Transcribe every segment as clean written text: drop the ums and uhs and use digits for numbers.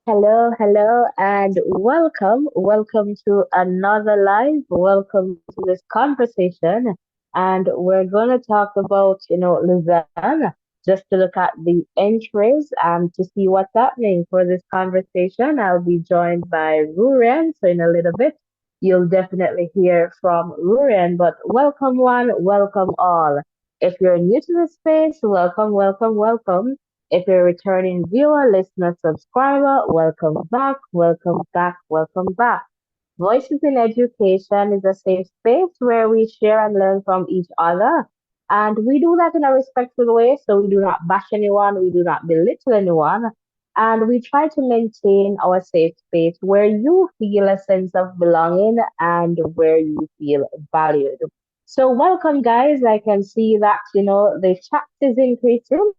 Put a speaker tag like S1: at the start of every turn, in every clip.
S1: Hello, hello, and welcome. Welcome to another live. Welcome to this conversation. And we're going to talk about, Lausanne, just to look at the entries and to see what's happening for this conversation. I'll be joined by Rurian. So, in a little bit, you'll definitely hear from Rurian. But welcome, one, welcome all. If you're new to the space, welcome, welcome, welcome. If you're a returning viewer, listener, subscriber, welcome back, welcome back, welcome back. Voices in Education is a safe space where we share and learn from each other. And we do that in a respectful way, so we do not bash anyone, we do not belittle anyone. And we try to maintain our safe space where you feel a sense of belonging and where you feel valued. So, welcome, guys. I can see that, the chat is increasing.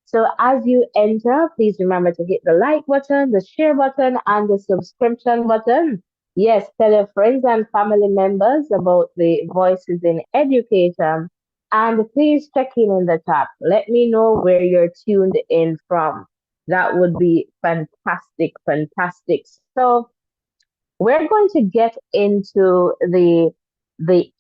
S1: So as you enter, please remember to hit the like button, the share button, and the subscription button. Yes, tell your friends and family members about the Voices in Education. And please check in the chat. Let me know where you're tuned in from. That would be fantastic, fantastic. So we're going to get into the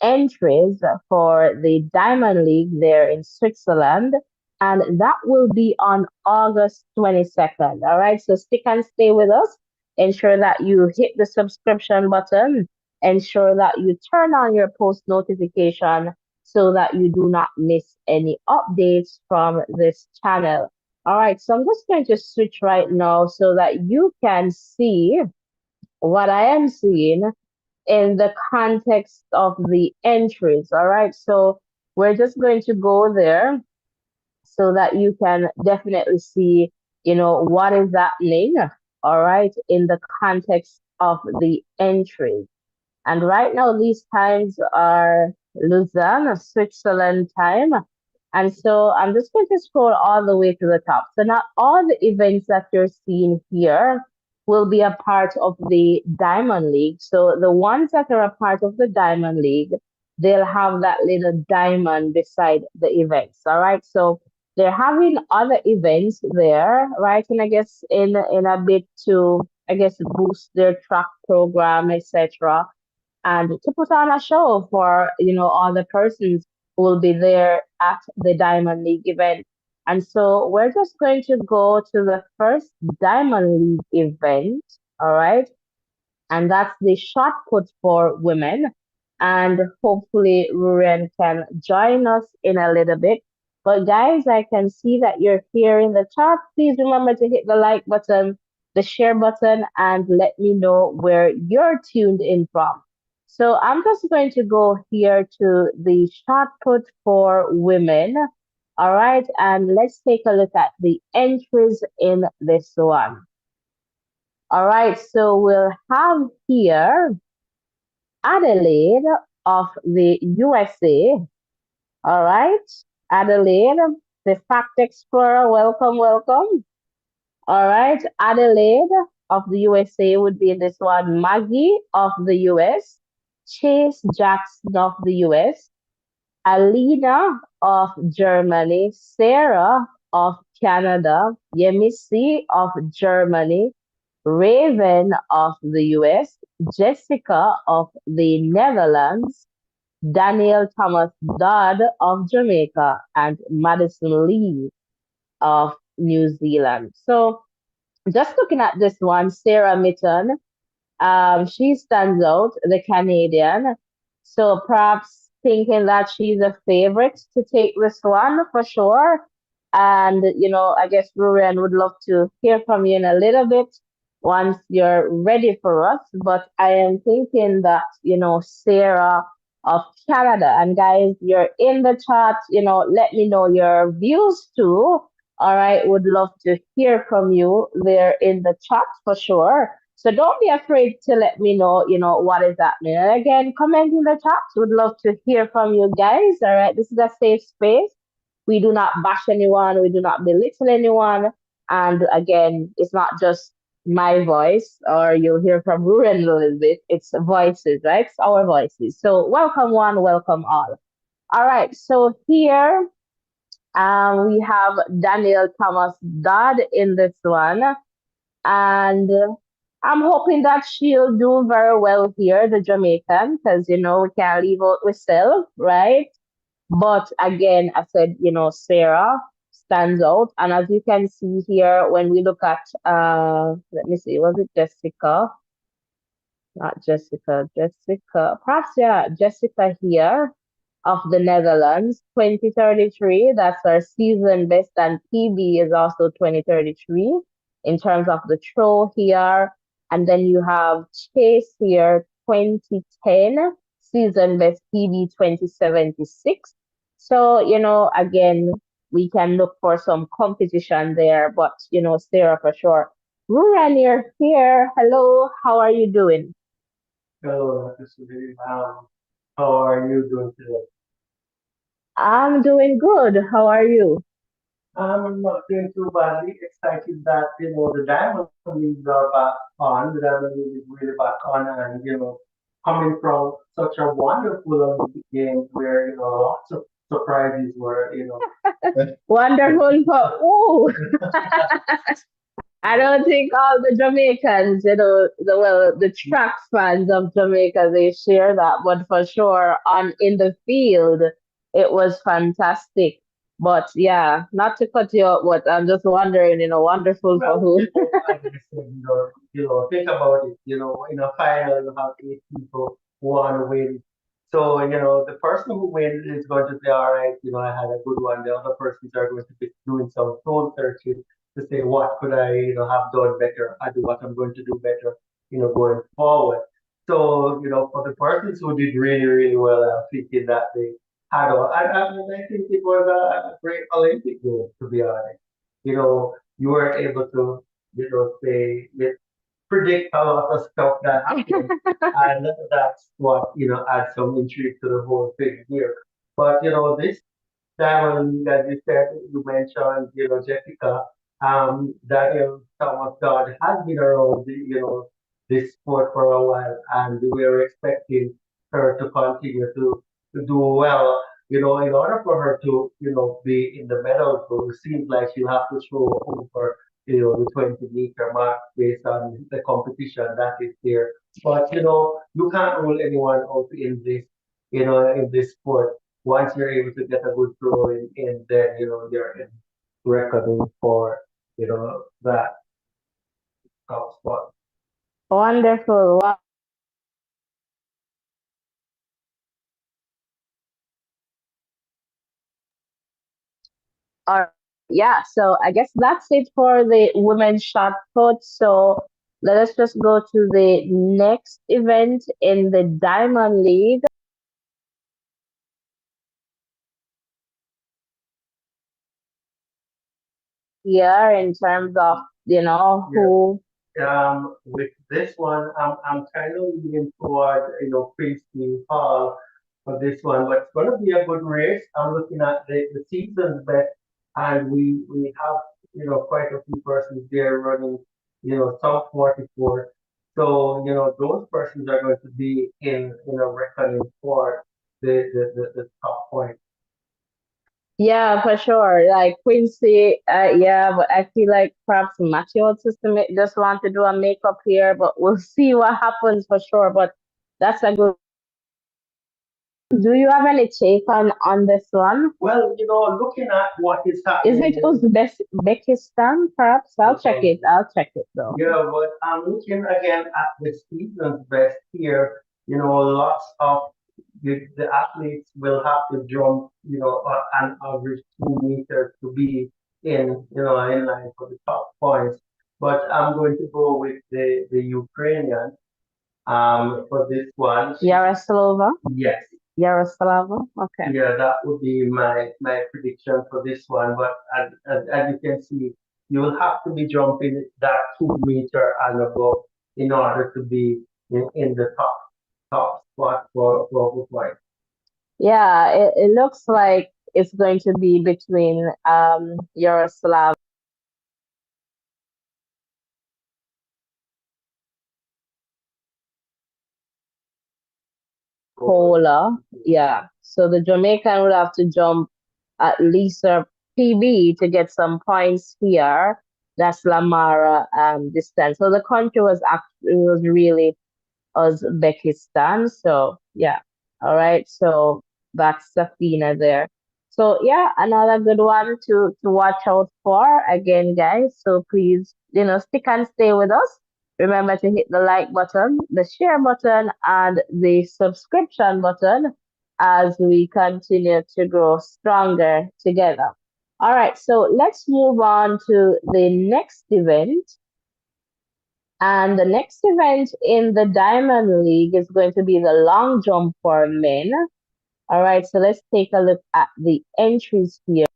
S1: entries for the Diamond League there in Switzerland, and that will be on August 22nd. All right, so stick and stay with us. Ensure that you hit the subscription button. Ensure that you turn on your post notification so that you do not miss any updates from this channel. All right, so I'm just going to switch right now so that you can see what I am seeing in the context of the entries. All right. So we're just going to go there so that you can definitely see, what is happening. All right. In the context of the entries. And right now, these times are Lausanne, Switzerland time. And so I'm just going to scroll all the way to the top. So not all the events that you're seeing here will be a part of the Diamond League. So the ones that are a part of the Diamond League, they'll have that little diamond beside the events. All right. So they're having other events there, right? And I guess in a bit to boost their track program, etc and to put on a show for all the persons who will be there at the Diamond League event. And so we're just going to go to the first Diamond League event, all right? And that's the shot put for women. And hopefully Ruren can join us in a little bit. But guys, I can see that you're here in the chat. Please remember to hit the like button, the share button, and let me know where you're tuned in from. So I'm just going to go here to the shot put for women. All right, and let's take a look at the entries in this one. All right, so we'll have here Adelaide of the USA. All right, Adelaide, the Fact Explorer, welcome, welcome. All right, Adelaide of the USA would be this one, Maggie of the US, Chase Jackson of the US, Alina of Germany, Sarah of Canada, Yemisi of Germany, Raven of the US, Jessica of the Netherlands, Daniel Thomas Dodd of Jamaica, and Madison Lee of New Zealand. So just looking at this one, Sarah Mitten, she stands out, the Canadian. So perhaps thinking that she's a favorite to take this one for sure. And, I guess Ruren would love to hear from you in a little bit once you're ready for us. But I am thinking that, Sarah of Canada, and guys, you're in the chat, let me know your views too. All right, would love to hear from you there in the chat for sure. So don't be afraid to let me know, what is happening. And again, comment in the chat. Would love to hear from you guys. All right. This is a safe space. We do not bash anyone. We do not belittle anyone. And again, it's not just my voice, or you'll hear from Ruren a little bit. It's voices, right? It's our voices. So welcome one, welcome all. All right. So here we have Daniel Thomas Dodd in this one. And I'm hoping that she'll do very well here, the Jamaican, because we can't leave out ourselves, right? But again, I said, Sarah stands out. And as you can see here, when we look at, let me see, was it Jessica? Not Jessica, Jessica, perhaps, yeah, Jessica here of the Netherlands, 2033. That's our season best, and PB is also 2033 in terms of the throw here. And then you have Chase here, 2010, season best PB 2076. So, again, we can look for some competition there, but, Sarah for sure. Ruran, you're here. Hello, how are you doing?
S2: Hello, this is how are you doing today?
S1: I'm doing good. How are you?
S2: I'm not doing too badly. Excited that the Diamond Leagues are back on. The Diamond League is really back on, and coming from such a wonderful Olympic Games where lots of surprises were
S1: Wonderful for oh, I don't think all the Jamaicans, the track fans of Jamaica, they share that, but for sure on in the field, it was fantastic. But yeah, not to cut you out, but I'm just wondering, wonderful for
S2: Well,
S1: who?
S2: as I said, think about it. In a final, you have eight people who want to win. So, the person who wins is going to say, all right, I had a good one. The other persons are going to be doing some soul searching to say, what could I, have done better? I do what I'm going to do better, going forward. So, for the persons who did really, really well, I'm thinking that they had, I think it was a great Olympic game, to be honest. You were able to, say, predict a lot of stuff that happened. And that's what, adds some intrigue to the whole thing here. But, this Diamond, as you said, you mentioned, Jessica, Daniel Thomas God has been around, this sport for a while, and we were expecting her to continue to do well. In order for her to, be in the medal pool, it seems like she'll have to throw over, the 20-meter mark based on the competition that is there. But, you can't rule anyone out in this sport. Once you're able to get a good throw in then, you're in reckoning for, that top spot.
S1: Wonderful. All yeah, so I guess that's it for the women's shot put. So let us just go to the next event in the Diamond League here in terms of,
S2: Yeah.
S1: who.
S2: With this one, I'm kind of leaning toward, Princeton Hall for this one, but it's going to be a good race. I'm looking at the season's bet, and we have, quite a few persons there running, top 44. So, those persons are going to be in a reckoning for the top point.
S1: Yeah, for sure. Like Quincy, yeah, but I feel like perhaps Matthew just want to do a makeup here, but we'll see what happens for sure. But that's a good. Do you have any take on this one?
S2: Well, looking at what is
S1: Is
S2: happening
S1: it Uzbekistan? Perhaps I'll check
S2: in
S1: it. I'll check it though.
S2: Yeah, but I'm looking again at the season's best here. Lots of the athletes will have to jump, an average 2 meters to be in line for the top points. But I'm going to go with the Ukrainian for this one.
S1: Yaroslava?
S2: Yes.
S1: Yaroslava? Okay.
S2: Yeah, that would be my prediction for this one. But as you can see, you will have to be jumping that 2 meter and above in order to be in the top spot for point.
S1: Yeah, it looks like it's going to be between Yaroslav Cola. Yeah. So the Jamaican would have to jump at least a PB to get some points here. that's Lamara distance. So the country was actually was really Uzbekistan. So yeah, all right. So that's Safina there. So yeah, another good one to watch out for again, guys. So please, stick and stay with us. Remember to hit the like button, the share button, and the subscription button as we continue to grow stronger together. All right, so let's move on to the next event. And the next event in the Diamond League is going to be the long jump for men. All right, so let's take a look at the entries here.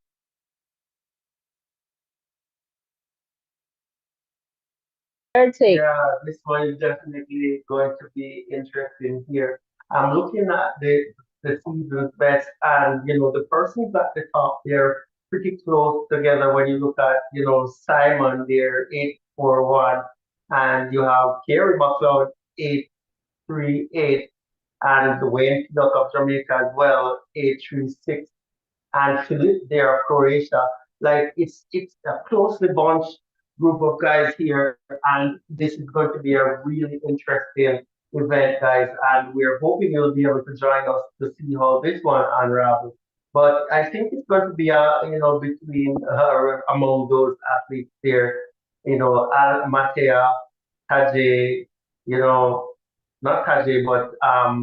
S1: Your take.
S2: Yeah, this one is definitely going to be interesting here. I'm looking at the season's best, and the persons at the top, they're pretty close together. When you look at Simon, they're 841, and you have Kerry McLeod 838, and Wayne Pinnock of Jamaica as well 836, and Philip there of Croatia. Like it's a closely bunched group of guys here, and this is going to be a really interesting event, guys. And we're hoping you'll be able to join us to see how this one unravels. But I think it's going to be between among those athletes there, Al Matea, Tajay, you know, not Tajay, but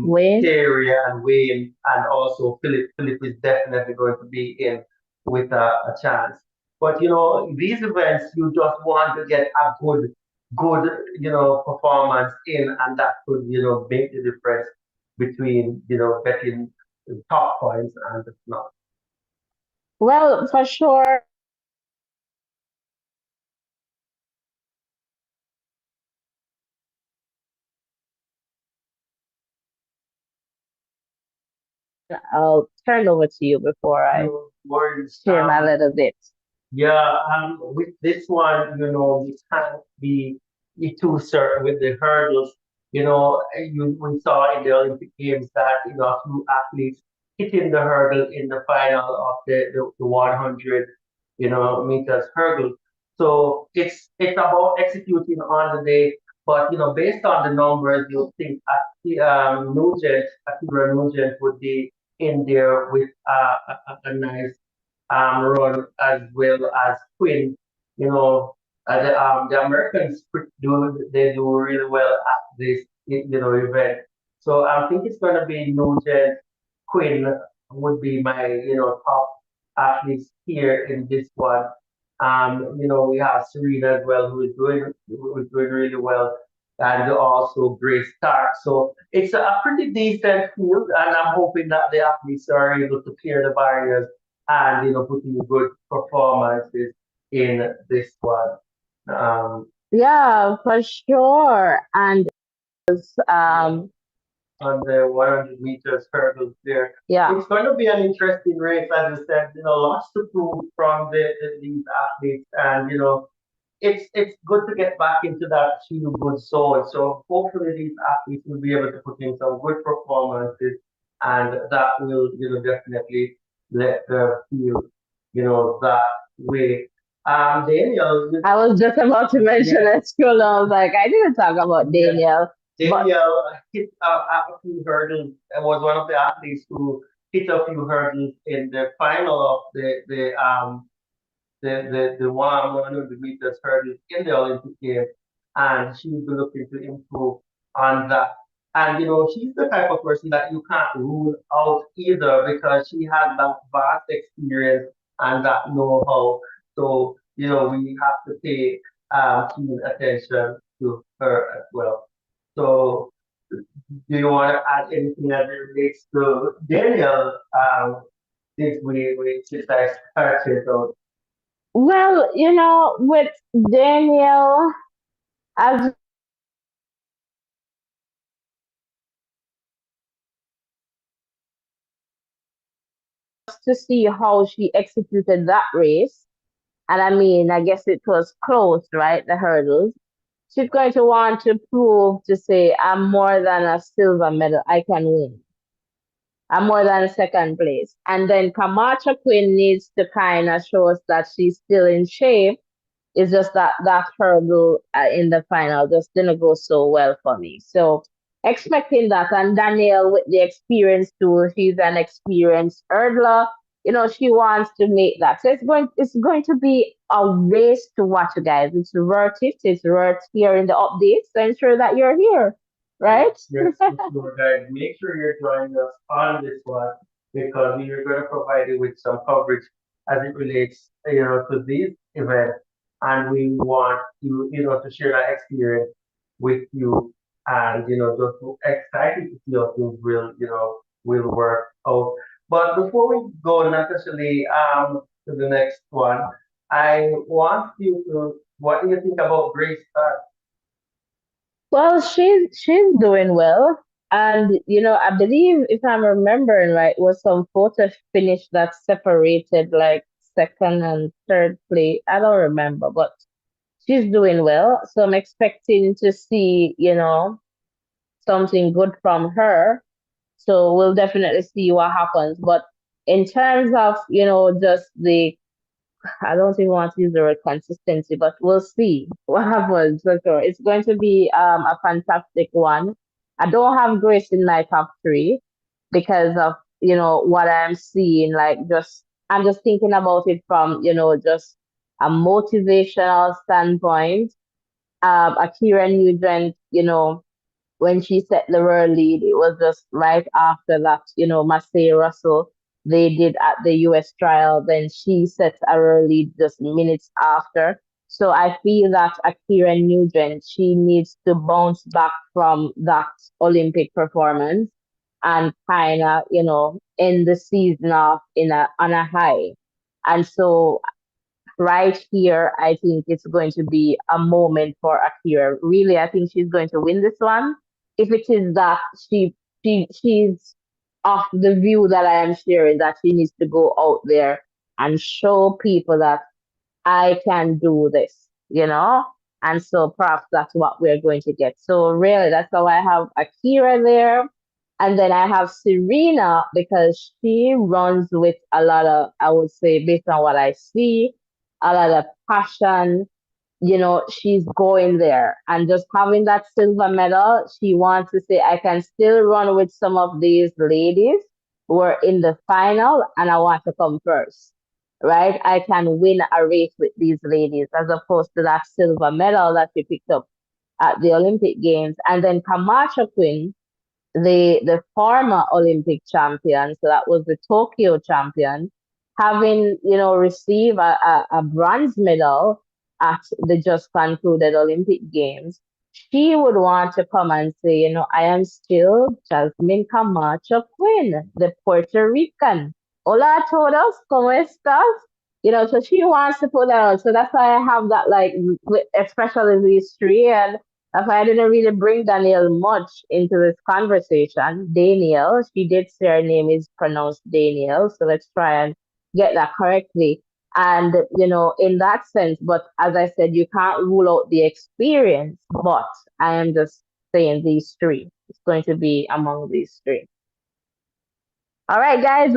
S1: Win.
S2: Terry and Wayne, and also Philip. Philip is definitely going to be in with a chance. But these events, you just want to get a good, performance in, and that could, make the difference between, betting top points and not.
S1: Well, for sure, I'll turn over to you before I
S2: No worries.
S1: share my little bit.
S2: Yeah, with this one, you can't be too certain with the hurdles. We saw in the Olympic Games that, a few athletes hitting the hurdle in the final of the 100, meters hurdle. So it's about executing on the day. But, based on the numbers, you think Akira Nugent would be in there with a nice run, as well as Quinn. You know, the Americans do really well at this event. So I think it's going to be Nugent. Quinn would be my top athletes here in this one. We have Serena as well, who is doing really well, and also Grace Stark. So it's a pretty decent field, and I'm hoping that the athletes are able to clear the barriers and putting good performances in this one. Um,
S1: Yeah, for sure. And um,
S2: on the 100 meters hurdles there.
S1: yeah.
S2: It's going to be an interesting race, as I said. Lots to prove from these athletes, and it's good to get back into that feel good zone. So hopefully these athletes will be able to put in some good performances, and that will definitely let the field that way. Daniel,
S1: I was just about to mention
S2: yeah,
S1: it, school. I was like, I didn't talk about
S2: yeah.
S1: Daniel, but
S2: Danielle hit a few hurdles and was one of the athletes who hit a few hurdles in the final of the 100 meters hurdles in the Olympic Games, and she's been looking to improve on that. And she's the type of person that you can't rule out either, because she has that vast experience and that know-how. So we have to pay keen attention to her as well. So do you want to add anything that relates to Daniel? Since since I started out.
S1: well, with Daniel, as to see how she executed that race, and I mean, I guess it was close, right? The hurdles. She's going to want to prove to say, I'm more than a silver medal. I can win. I'm more than second place. And then Camacho Quinn needs to kind of show us that she's still in shape It's just that that hurdle in the final just didn't go so well for me. So expecting that, and Danielle with the experience too, she's an experienced hurdler. She wants to make that. So it's going to be a race to watch, guys. It's worth it. It's worth hearing the updates to ensure that you're here,
S2: Yes,
S1: right?
S2: yes, for sure, guys. Make sure you're joining us on this one because we are going to provide you with some coverage as it relates, to this event, and we want you, to share that experience with you, and just so excited to see how things will work out. But before we go necessarily to the next one, I want you to, what do you think about Grace Star?
S1: Well, she's doing well, and I believe if I'm remembering right, was some photo finish that separated like second and third place. I don't remember, but she's doing well. So I'm expecting to see something good from her. So we'll definitely see what happens. But in terms of just the I don't even want to use the word consistency, but we'll see what happens for sure. It's going to be a fantastic one. I don't have Grace in my top three because of what I'm seeing. Like just I'm just thinking about it from just a motivational standpoint. Akira Nugent, when she set the world lead, it was just right after that, Massey Russell, they did at the US trial, then she set a world lead just minutes after. So I feel that Akira Nugent, she needs to bounce back from that Olympic performance and kind of, end the season off on a high. And so right here, I think it's going to be a moment for Akira. Really, I think she's going to win this one. If it is that she's off the view that I am sharing, that she needs to go out there and show people that I can do this. And so perhaps that's what we're going to get. So really, that's how I have Akira there. And then I have Serena because she runs with a lot of, I would say, based on what I see, a lot of passion. She's going there and just having that silver medal. She wants to say, I can still run with some of these ladies who are in the final and I want to come first, right? I can win a race with these ladies as opposed to that silver medal that she picked up at the Olympic Games. And then Camacho Quinn, the former Olympic champion, so that was the Tokyo champion, having received a bronze medal at the just concluded Olympic Games, she would want to come and say, I am still Jasmine Camacho Quinn, the Puerto Rican. Hola a todos, ¿cómo estás? So she wants to put that out. So that's why I have that, like, especially these three. And that's why I didn't really bring Danielle much into this conversation. Danielle, she did say her name is pronounced Danielle. So let's try and get that correctly. And, in that sense, but as I said, you can't rule out the experience. But I am just saying these three. It's going to be among these three. All right, guys.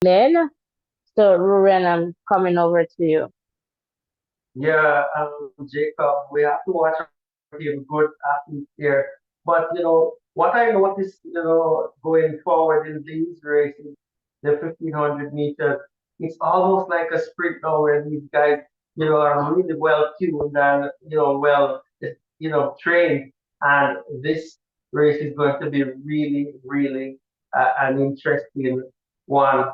S1: Then, so Ruren, I'm coming over to you.
S2: Yeah, Jacob, we have to watch out for him. Good athlete there. But what I noticed, going forward in these races, the 1500 meters, it's almost like a sprint now where these guys, are really well tuned and well, trained. And this race is going to be really, really an interesting one.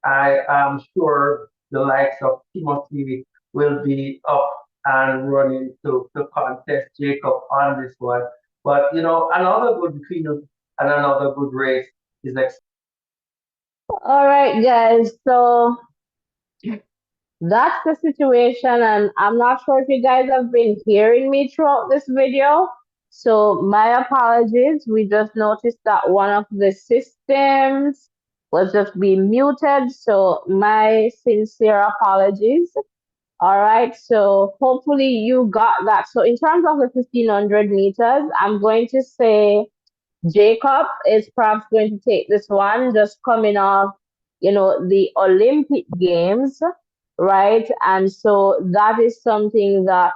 S2: I am sure the likes of Timothy will be up and running to contest Jacob on this one. But another good field and another good race is
S1: All right, guys. So that's the situation, and I'm not sure if you guys have been hearing me throughout this video. So my apologies. We just noticed that one of the systems was just being muted. So my sincere apologies. All right. So hopefully you got that. So in terms of the 1500 meters, I'm going to say Jacob is perhaps going to take this one, just coming off, the Olympic Games. right? And so that is something that,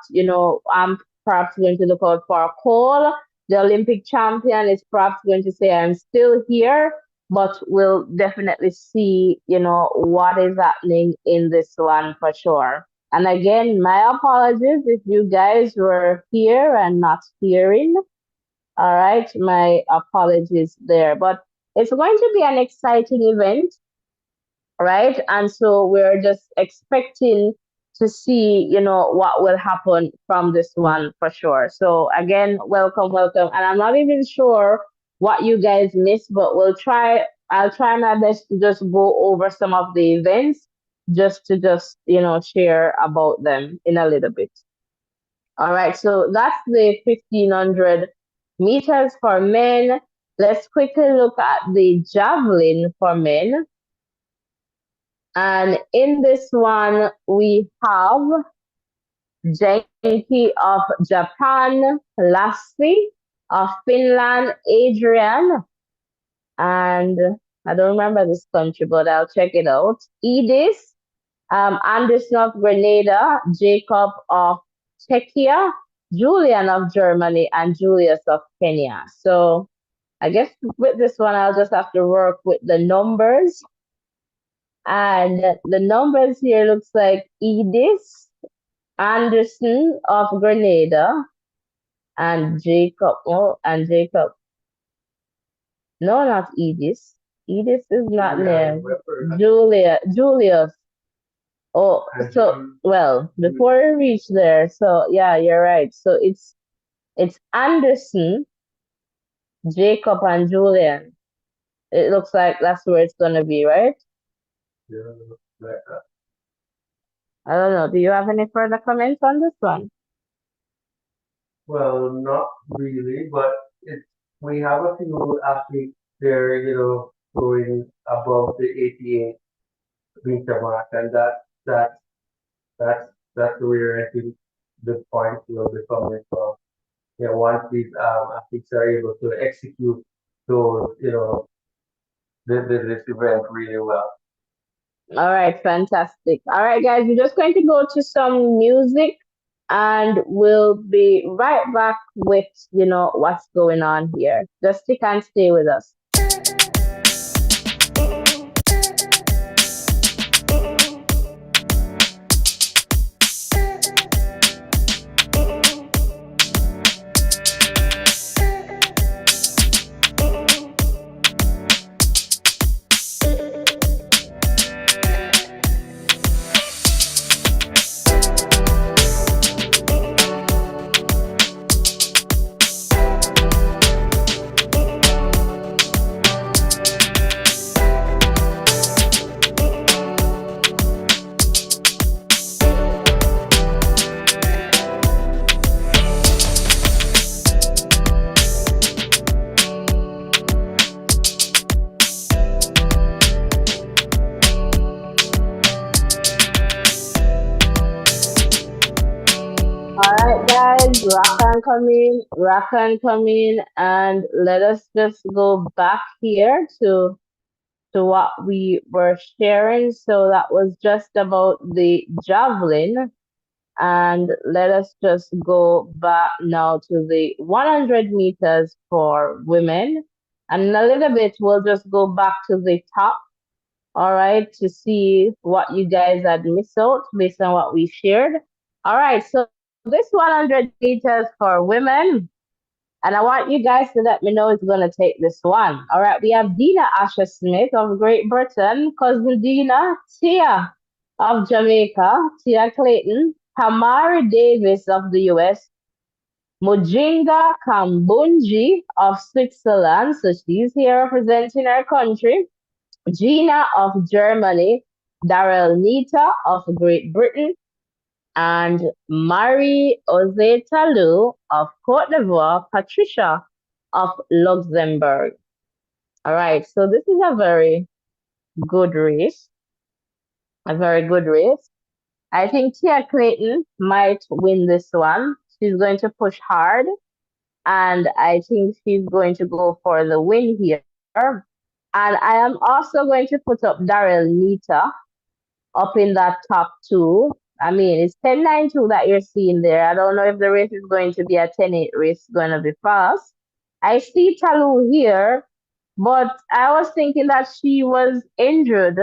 S1: I'm perhaps going to look out for. Cole, the Olympic champion, is perhaps going to say, I'm still here, but we'll definitely see, what is happening in this one for sure. And again, my apologies if you guys were here and not hearing. All right, my apologies there. But it's going to be an exciting event, right? And so we're just expecting to see, what will happen from this one for sure. So again, welcome, welcome. And I'm not even sure what you guys missed, but I'll try my best to just go over some of the events just to share about them in a little bit. All right, so that's the 1500 meters for men. Let's quickly look at the javelin for men. And in this one, we have Genki of Japan, Lassie of Finland, Adrian, and I don't remember this country, but I'll check it out. Edis, Anderson of Grenada, Jacob of Czechia, Julian of Germany, and Julius of Kenya. So I guess with this one, I'll just have to work with the numbers. And the numbers here looks like Edis, Anderson of Grenada, and Jacob. Oh, and Jacob. No, not Edis. Edis is not
S2: Julia,
S1: there.
S2: Weber,
S1: Julius. Oh,
S2: and
S1: so well, before we reach there, so yeah, you're right. So it's Anderson, Jacob, and Julian. It looks like that's where it's gonna be, right?
S2: yeah, like that.
S1: I don't know. Do you have any further comments on this one?
S2: Well, not really, but it's we have a few athletes there, going above the 88 meter mark, and that's where I think the point will be coming from. Once these athletes are able to execute those, this event really well.
S1: All right, fantastic. All right, guys, we're just going to go to some music and we'll be right back with, what's going on here. Just stick and stay with us. All right, guys, rock and come in, and let us just go back here to what we were sharing. So that was just about the javelin. And let us just go back now to the 100 meters for women. And in a little bit, we'll just go back to the top, all right, to see what you guys had missed out based on what we shared. All right, so this 100 meters for women, and I want you guys to let me know who's going to take this one. All right, we have Dina Asher Smith of Great Britain, cousin Dina, Tia of Jamaica, Tia Clayton, Hamari Davis of the US, Mujinga Kambunji of Switzerland, so she's here representing her country, Gina of Germany, Darrell Nita of Great Britain, and Marie Ozetalu of Cote d'Ivoire, Patricia of Luxembourg. All right, so this is a very good race, a very good race. I think Tia Clayton might win this one. She's going to push hard, and I think she's going to go for the win here. And I am also going to put up Daryl Nita. up in that top two. I mean, it's 10-9-2 that you're seeing there. I don't know if the race is going to be a 10-8 race, going to be fast. I see Talu here, but I was thinking that she was injured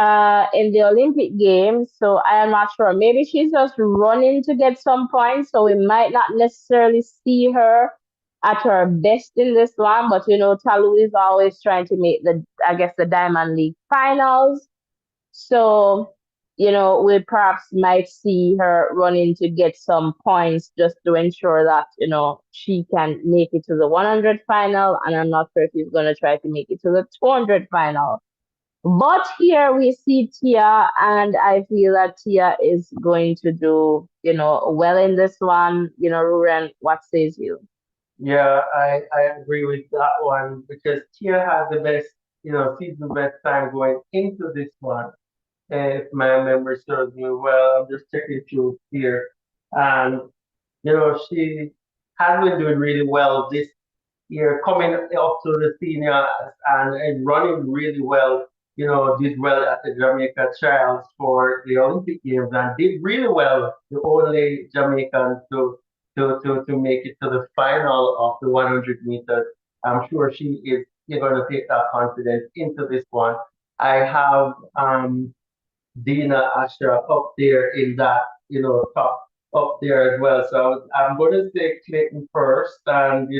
S1: in the Olympic Games, so I am not sure. Maybe she's just running to get some points, so we might not necessarily see her at her best in this one. But Talu is always trying to make I guess, the Diamond League finals. So, we perhaps might see her running to get some points just to ensure that, she can make it to the 100 final. And I'm not sure if she's going to try to make it to the 200 final. But here we see Tia, and I feel that Tia is going to do, well in this one. Ruren, what says you?
S2: Yeah, I agree with that one because Tia has the best, sees the best time going into this one. If my memory serves me well, I'm just checking through here. And, she has been doing really well this year, coming up to the seniors and running really well. Did well at the Jamaica trials for the Olympic Games and did really well. The only Jamaican to make it to the final of the 100 meters. I'm sure she is going to take that confidence into this one. I have Dina Asher up there in that, top up there as well. So I'm going to say Clayton first and,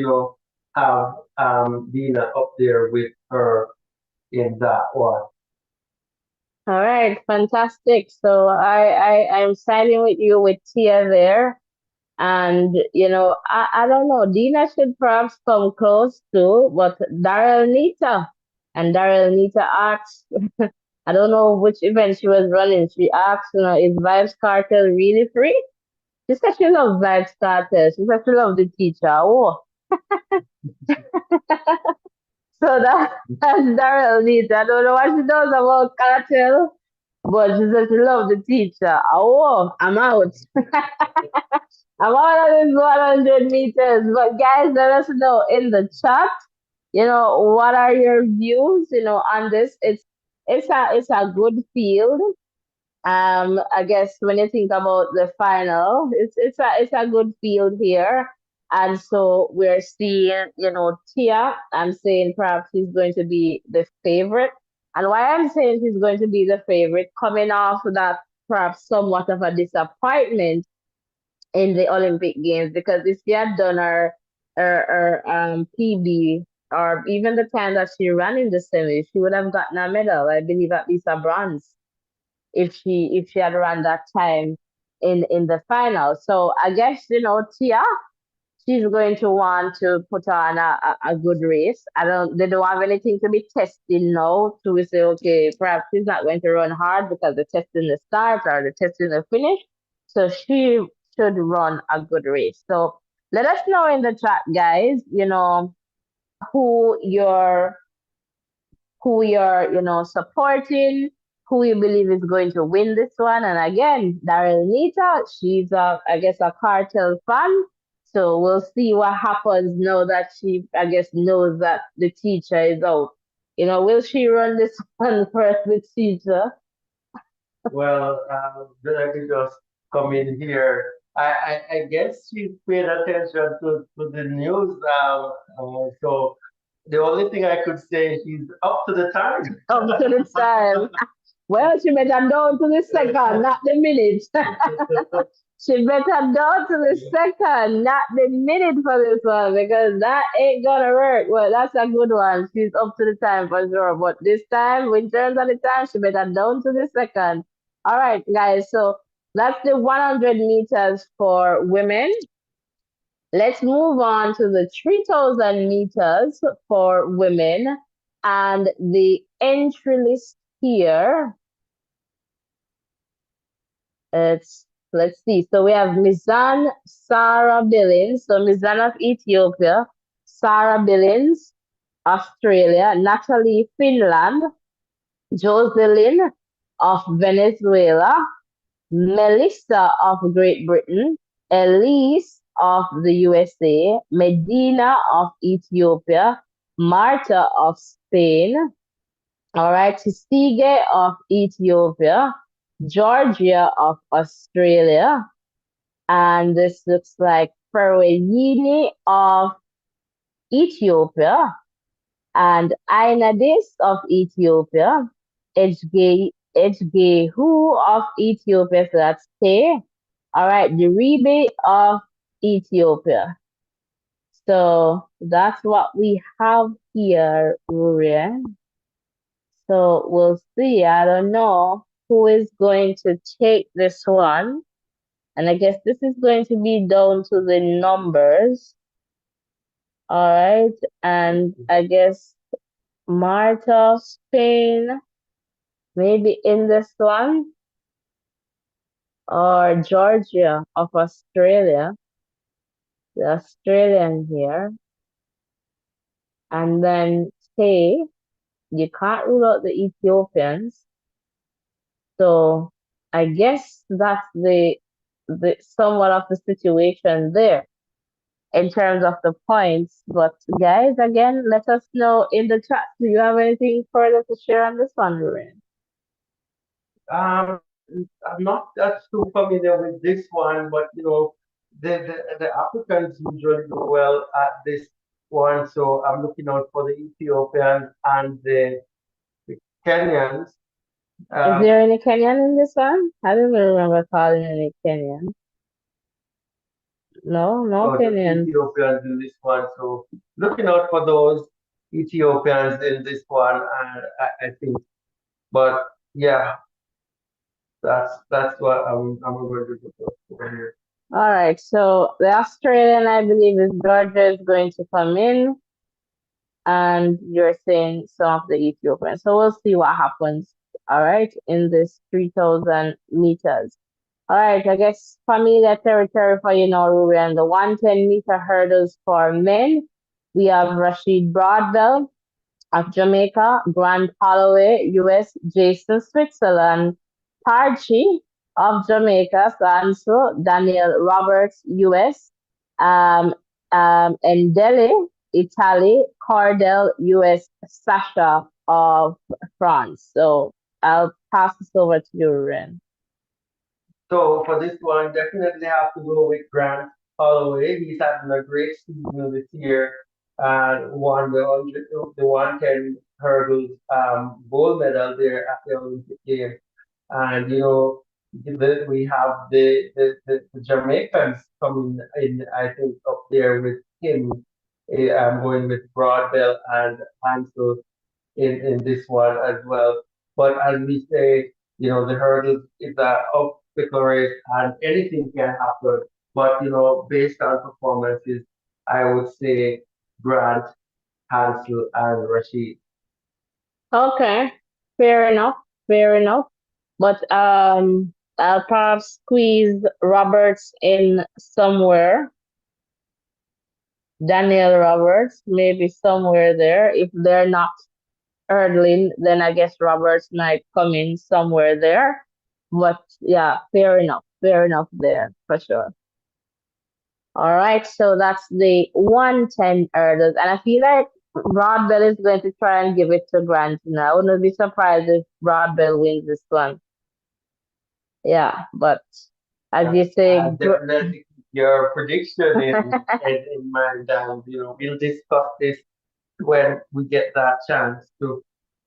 S2: have Dina up there with her in that one.
S1: All right, fantastic. So I'm siding with you with Tia there. And I don't know. Dina should perhaps come close too, but Daryl Nita. And Daryl Nita asked, I don't know which event she was running. She asked, is Vibes Cartel really free? She said she loves Vibes Cartel. She said she loves the teacher. Oh, so that's Daryl Nita. I don't know what she knows about cartel, but she said she loves the teacher. Oh, I'm out. I'm out of this 100 meters. But guys, let us know in the chat, what are your views, on this? It's a good field. I guess when you think about the final, it's a good field here. And so we're seeing, Tia. I'm saying perhaps she's going to be the favorite. And why I'm saying she's going to be the favorite, coming off that perhaps somewhat of a disappointment in the Olympic Games, because if she had done her PB, or even the time that she ran in the semi, she would have gotten a medal. I believe at least a bronze if she had run that time in the final. So I guess Tia, she's going to want to put on a good race. They don't have anything to be testing now to say, okay, perhaps she's not going to run hard because the testing the start or the testing the finish. So she should run a good race. So let us know in the chat, guys, who your supporting, who you believe is going to win this one. And again, Daryl Nita, she's I guess a cartel fan. So we'll see what happens now that she, I guess, knows that the teacher is out. Will she run this one first with teacher?
S2: Well, let me just come in here. I guess she paid attention to the news. So the only thing I could say, she's up to the time.
S1: Up to the time. Well, she better down to the second, not the minute. She better down to the second, not the minute for this one, because that ain't gonna work. Well, that's a good one. She's up to the time for sure. But this time, in terms of the time, she better down to the second. All right, guys. So that's the 100 meters for women. Let's move on to the 3,000 meters for women. And the entry list here, let's see. So we have Mizan Sarah Billings. So Mizan of Ethiopia, Sarah Billings, Australia, Natalie Finland, Jocelyn of Venezuela, Melissa of Great Britain, Elise of the USA, Medina of Ethiopia, Marta of Spain, All right, Tsige of Ethiopia, Georgia of Australia, and this looks like Perweyini of Ethiopia, and Ainadis of Ethiopia, Ejgehu of Ethiopia, so that's K. All right, Diribe of Ethiopia. So that's what we have here, Rurian. So we'll see. I don't know who is going to take this one. And I guess this is going to be down to the numbers. All right. And I guess Marta, Spain, maybe in this one, or Georgia of Australia, the Australian here. And then K, you can't rule out the Ethiopians. So I guess that's the somewhat of the situation there in terms of the points. But guys, again, let us know in the chat. Do you have anything further to share on this one, Ruben?
S2: Um, I'm not that too familiar with this one, but the Africans usually do well at this one, so I'm looking out for the Ethiopians and the Kenyans.
S1: Is
S2: Um,
S1: there any Kenyan in this one? I don't even remember calling any Kenyan. No, no
S2: no, just
S1: Kenyan.
S2: Ethiopians in this one. So looking out for those Ethiopians in this one, and I think. But yeah, that's what I'm going to do over here.
S1: All right, so the Australian, I believe, is Georgia is going to come in, and you're saying some of the Ethiopians. So we'll see what happens. All right, in this 3,000 meters. All right, I guess familiar territory for you now, Ruben. The 110-meter hurdles for men. We have Rashid Broadbell of Jamaica, Grant Holloway, US, Jason Switzerland, Tarchi of Jamaica, Sanso, Daniel Roberts, US, um, and Delhi, Italy, Cordell, US, Sasha of France. So I'll pass this over to you, Ruben.
S2: So for this one, definitely have to go with Grant Holloway. He's having a great season this year and won the 110 hurdles gold medal there at the Olympic Games. And we have the Jamaicans coming in, I think, up there with him. I'm going with Broadbell and Hansel in this one as well. But as we say, the hurdles is an obstacle race and anything can happen. But based on performances, I would say Grant, Hansel, and Rashid.
S1: Okay, fair enough, fair enough. But I'll perhaps squeeze Roberts in somewhere. Daniel Roberts, maybe somewhere there. If they're not hurdling, then I guess Roberts might come in somewhere there. But yeah, fair enough there for sure. All right, so that's the 110 hurdles, and I feel like Broadbell is going to try and give it to Grant now. I wouldn't be surprised if Broadbell wins this one. Yeah, but as you say,
S2: Definitely keep your prediction in mind, and we'll discuss this when we get that chance to.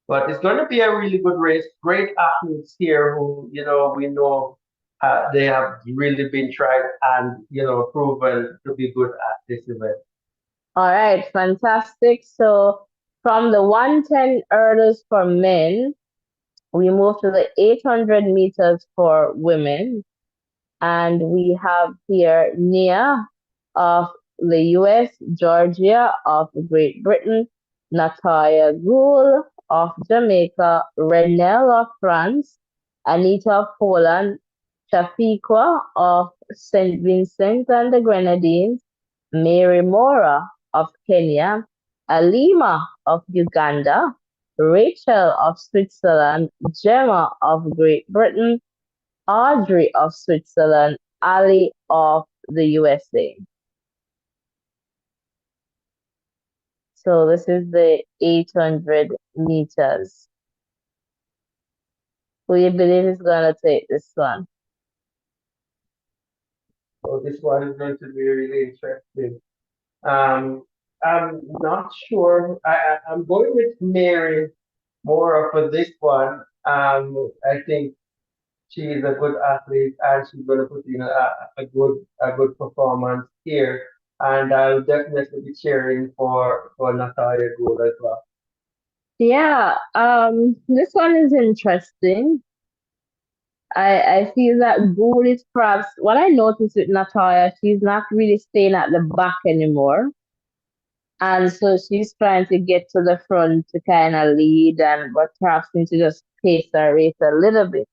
S2: But it's going to be a really good race. Great athletes here who, we know they have really been tried and, proven to be good at this event.
S1: all right, fantastic. So from the 110 hurdles for men, we move to the 800 meters for women. And we have here Nia of the US, Georgia of Great Britain, Natalia Gould of Jamaica, Renelle of France, Anita of Poland, Shafiqua of St. Vincent and the Grenadines, Mary Mora of Kenya, Alima of Uganda, Rachel of Switzerland, Gemma of Great Britain, Audrey of Switzerland, Ali of the USA. So this is the 800 meters. Who you believe is gonna take this one?
S2: So this one is going to be really interesting. Um, I'm not sure. I'm going with Mary more for this one. I think she is a good athlete and she's going to put in a good performance here. And I'll definitely be cheering for Natalia Gould as well.
S1: Yeah, this one is interesting. I feel that Gould is perhaps what I noticed with Natalia, she's not really staying at the back anymore. And so she's trying to get to the front to kind of lead and but perhaps need to just pace her race a little bit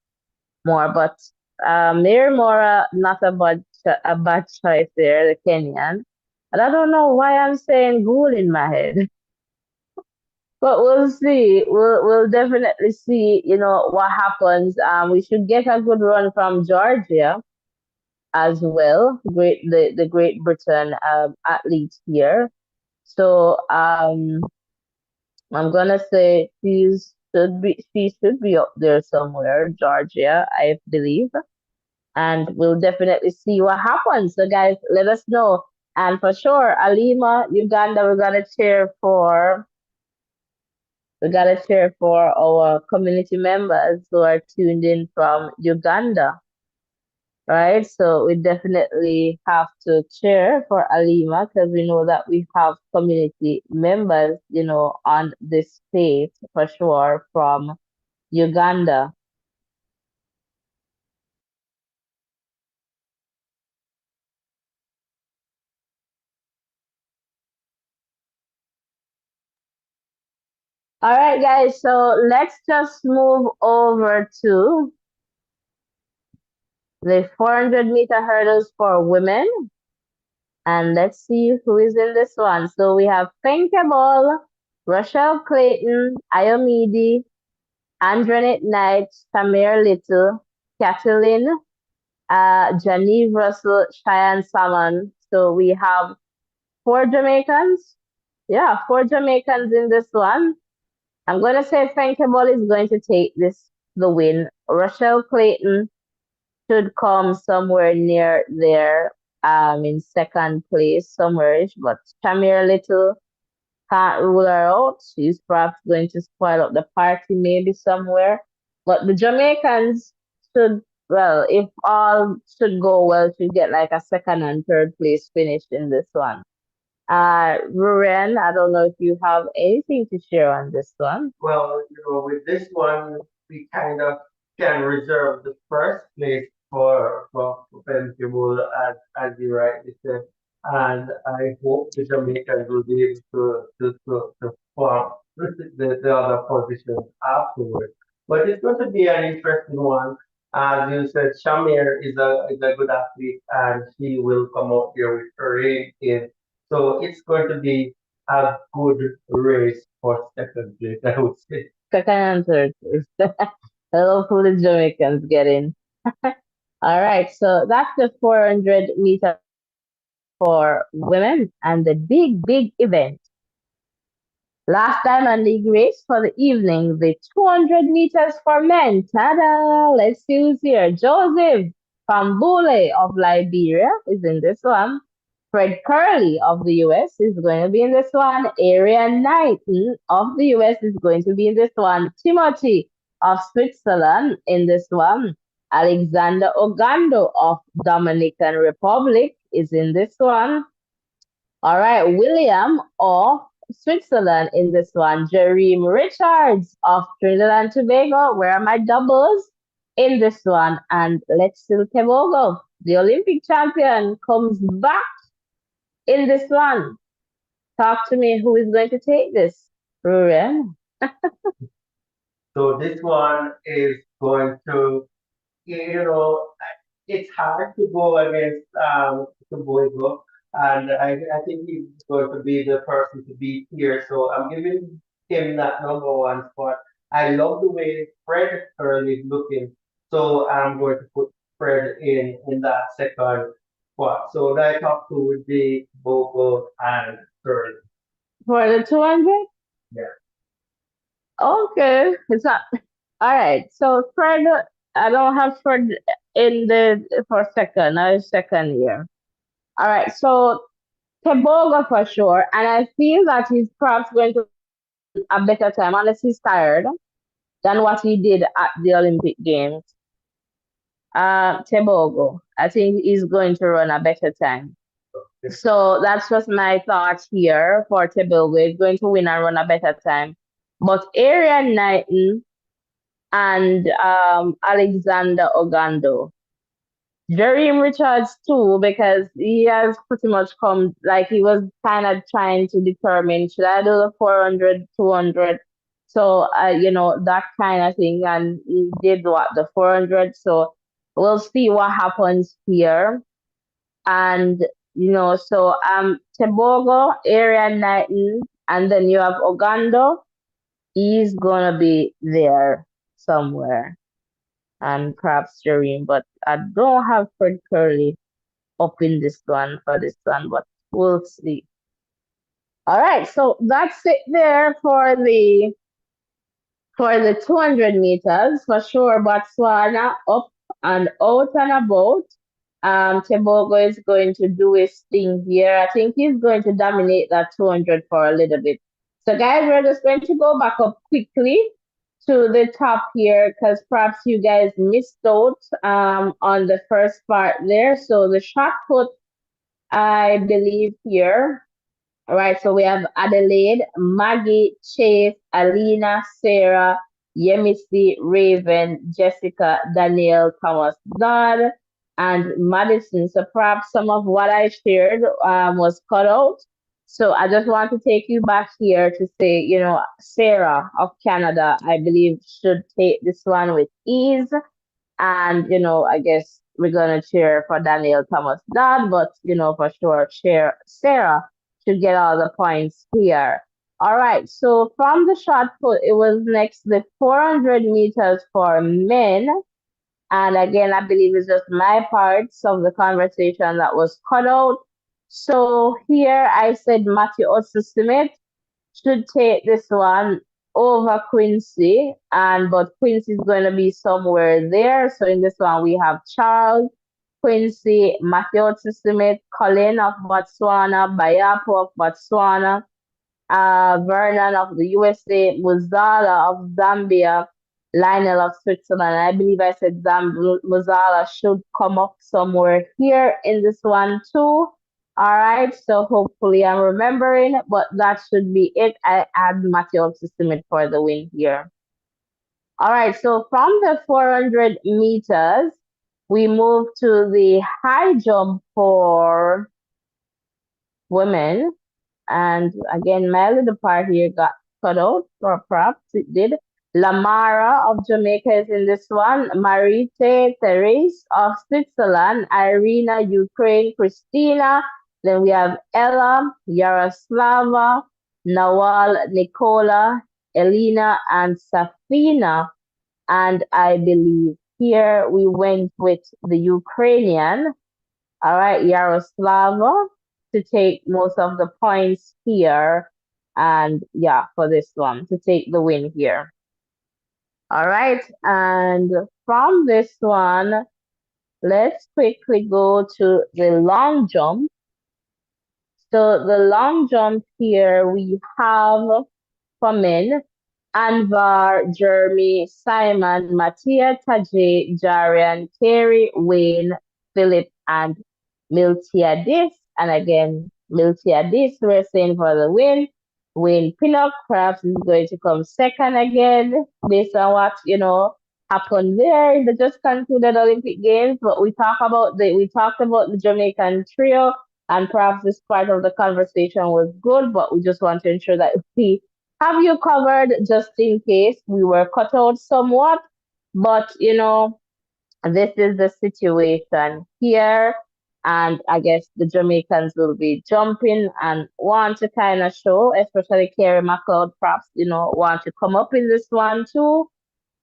S1: more. But Mary Mora, not a bad choice there, the Kenyan. And I don't know why I'm saying Gould in my head. But we'll see. We'll definitely see, what happens. We should get a good run from Georgia as well. The Great Britain athletes here. So I'm gonna say she should be up there somewhere, Georgia, I believe. And we'll definitely see what happens. So guys, let us know. And for sure, Alima, Uganda, we gotta cheer for our community members who are tuned in from Uganda, right? So we definitely have to cheer for Alima because we know that we have community members, on this state for sure from Uganda. All right, guys. So let's just move over to the 400-meter hurdles for women. And let's see who is in this one. So we have Fenke Ball, Rochelle Clayton, Ayomidi, Andrenet Knight, Samir Little, Kathleen, Janive Russell, Cheyenne Salmon. So we have four Jamaicans. Yeah, four Jamaicans in this one. I'm going to say Fenke Ball is going to take the win. Rochelle Clayton should come somewhere near there, in second place somewhere, but Shamir Little can't rule her out. She's perhaps going to spoil up the party maybe somewhere. But the Jamaicans should, well, if all should go well, should get like a second and third place finish in this one. Ruren, I don't know if you have anything to share on this one.
S2: Well, with this one, we kind of can reserve the first place for Penfield, as you rightly said. And I hope the Jamaicans will be able to form the other positions afterwards. But it's going to be an interesting one. As you said, Shamir is a good athlete and she will come out here with her in. So it's going to be a good race for second place, I would say.
S1: Second and third place. Hopefully the Jamaicans get in. All right, so that's the 400-meter for women and the big event. Last time a league race for the evening, the 200 meters for men. Ta-da! Let's see who's here. Joseph Pambule of Liberia is in this one. Fred Curley of the US is going to be in this one. Arian Knighton of the US is going to be in this one. Timothy of Switzerland in this one. Alexander Ogando of Dominican Republic is in this one. All right, William of Switzerland in this one. Jareem Richards of Trinidad and Tobago. Where are my doubles? In this one. And let's still Tebogo, the Olympic champion, comes back in this one. Talk to me. Who is going to take this? Ruren.
S2: So this one is going to, you know, it's hard to go against Tobogo, and I think he's going to be the person to beat here. So I'm giving him that number one spot. I love the way Fred Curley is looking, so I'm going to put Fred in that second spot. So that top two would be Bogo and Curley.
S1: For the 200?
S2: Yeah.
S1: Okay. It's not. All right. So Fred, I don't have Fred in the for second. Second year. All right. So Teboga for sure, and I feel that he's perhaps going to run a better time unless he's tired than what he did at the Olympic Games. Tebogo, I think he's going to run a better time. So that's just my thought here for Tebogo. He's going to win and run a better time. But Arian Knighton and Alexander Ogando. Jeremy Richards too, because he has pretty much come, like he was kind of trying to determine, should I do the 400, 200? So, that kind of thing. And he did what, the 400. So we'll see what happens here. And, Tebogo, Arian Knighton, and then you have Ogando. He's going to be there somewhere. And perhaps Jeremy, but I don't have Fred Curly up in this one for this one, but we'll see. All right, so that's it there for the 200 meters for sure. Botswana up and out and about. Tebogo is going to do his thing here. I think he's going to dominate that 200 for a little bit. So, guys, we're just going to go back up quickly to the top here because perhaps you guys missed out on the first part there. So, the shot put, I believe, here. All right, so we have Adelaide, Maggie, Chase, Alina, Sarah, Yemisi, Raven, Jessica, Danielle, Thomas, Dodd, and Madison. So perhaps some of what I shared was cut out. So I just want to take you back here to say, Sarah of Canada, I believe, should take this one with ease. And, I guess we're going to cheer for Daniel Thomas Dodd, but, for sure, cheer Sarah should get all the points here. All right. So from the shot put, it was next the 400 meters for men. And again, I believe it's just my parts of the conversation that was cut out. So here I said Matthew Smith should take this one over Quincy, and but Quincy is going to be somewhere there. So in this one we have Charles, Quincy, Matthew Smith, Colin of Botswana, Bayapo of Botswana, Vernon of the USA, Muzala of Zambia, Lionel of Switzerland. I believe I said Muzala should come up somewhere here in this one too. All right, so hopefully I'm remembering, but that should be it. I add Matthew Smith for the win here. All right, so from the 400 meters, we move to the high jump for women. And again, my little part here got cut out, or props, it did. Lamara of Jamaica is in this one. Marite Therese of Switzerland. Irina, Ukraine. Christina. Then we have Ella, Yaroslava, Nawal, Nicola, Elena, and Safina. And I believe here we went with the Ukrainian. All right, Yaroslava to take most of the points here. And yeah, for this one to take the win here. All right, and from this one, let's quickly go to the long jump. So the long jump here we have for men Anvar, Jeremy, Simon, Mattia, Tajay, Jarian, Terry, Wayne, Philip, and Miltiadis. And again, Miltiadis, we're saying for the win. Wayne Pinnock perhaps is going to come second again, based on what, happened there in the just concluded Olympic Games. But we talked about the Jamaican trio, and perhaps this part of the conversation was good, but we just want to ensure that we have you covered just in case we were cut out somewhat. But, this is the situation here. And I guess the Jamaicans will be jumping and want to kind of show, especially Kerry McLeod, perhaps, want to come up in this one too.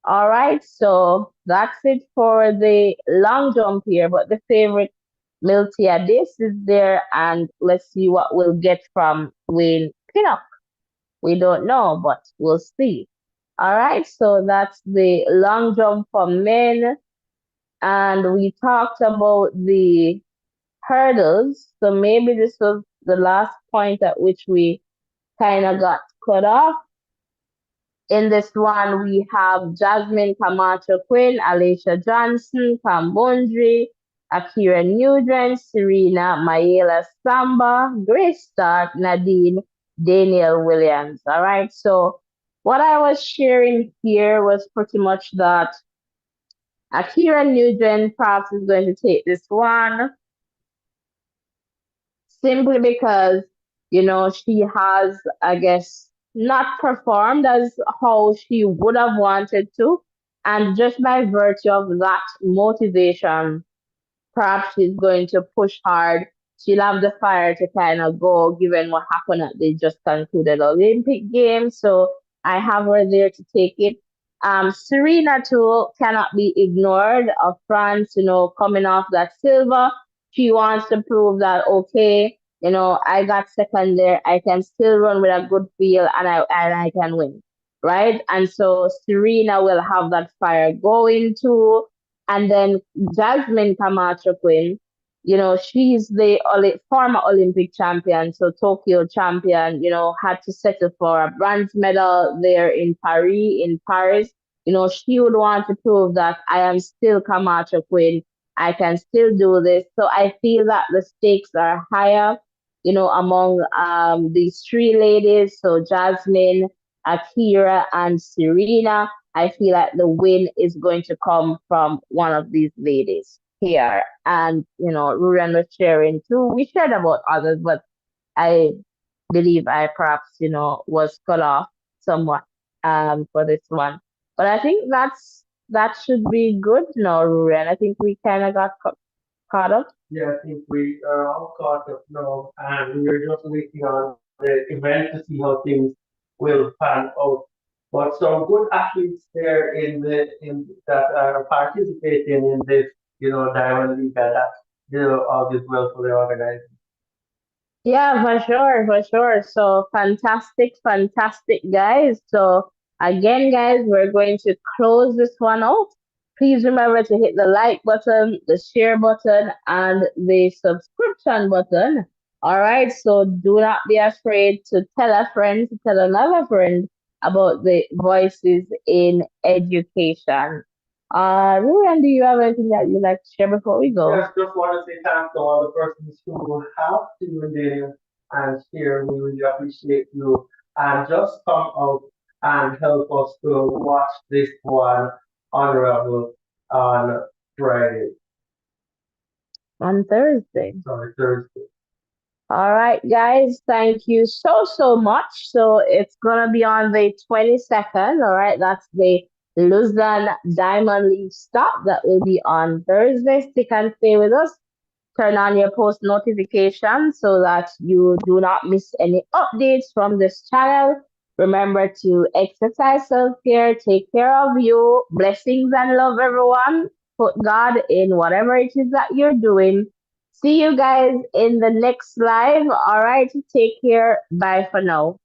S1: All right, so that's it for the long jump here. But the favorite Miltiadis is there, and let's see what we'll get from Wayne Pinnock. We don't know, but we'll see. All right, so that's the long jump for men, and we talked about the hurdles. So maybe this was the last point at which we kind of got cut off. In this one, we have Jasmine Camacho Quinn, Alicia Johnson, Kambundri, Akira Nugent, Serena Mayela Samba, Grace Stark, Nadine, Daniel Williams. All right. So what I was sharing here was pretty much that Akira Nugent perhaps is going to take this one simply because she has, I guess, not performed as how she would have wanted to, and just by virtue of that motivation, perhaps she's going to push hard. She'll have the fire to kind of go, given what happened at the just concluded Olympic Games. So I have her there to take it. Serena too cannot be ignored. Of France, coming off that silver, she wants to prove that okay, I got second there. I can still run with a good feel, and I can win, right? And so Serena will have that fire going too, and then Jasmine Camacho Quinn, she's the former Olympic champion, so Tokyo champion, had to settle for a bronze medal there in Paris. She would want to prove that I am still Camacho Quinn. I can still do this. So I feel that the stakes are higher, among these three ladies. So Jasmine, Akira, and Serena. I feel like the win is going to come from one of these ladies here. And, Ruran was sharing too. We shared about others, but I believe I perhaps, was cut off somewhat for this one. But I think that should be good now, Ruran. I think we kind of got caught up.
S2: Yeah, I think we are all caught up now, and we're just waiting on the event to see how things will pan out. But some good athletes there in that are participating in this, Diamond League, and that's all this well for the organization.
S1: Yeah, for sure, for sure. So fantastic, fantastic, guys. So again, guys, we're going to close this one out. Please remember to hit the like button, the share button, and the subscription button. All right. So do not be afraid to tell a friend, to tell another friend about the voices in education. Ruben, do you have anything that you'd like to share before we go?
S2: Yes, just want to say thanks to all the persons who have tuned in and share. We really appreciate you. And just come out and help us to watch this one honorable on Friday.
S1: On Thursday.
S2: Sorry, Thursday.
S1: All right, guys, thank you so, so much. So it's going to be on the 22nd. All right, that's the Lausanne Diamond League stop. That will be on Thursday. Stick and stay with us. Turn on your post notifications so that you do not miss any updates from this channel. Remember to exercise self care, take care of you. Blessings and love, everyone. Put God in whatever it is that you're doing. See you guys in the next live. All right, take care. Bye for now.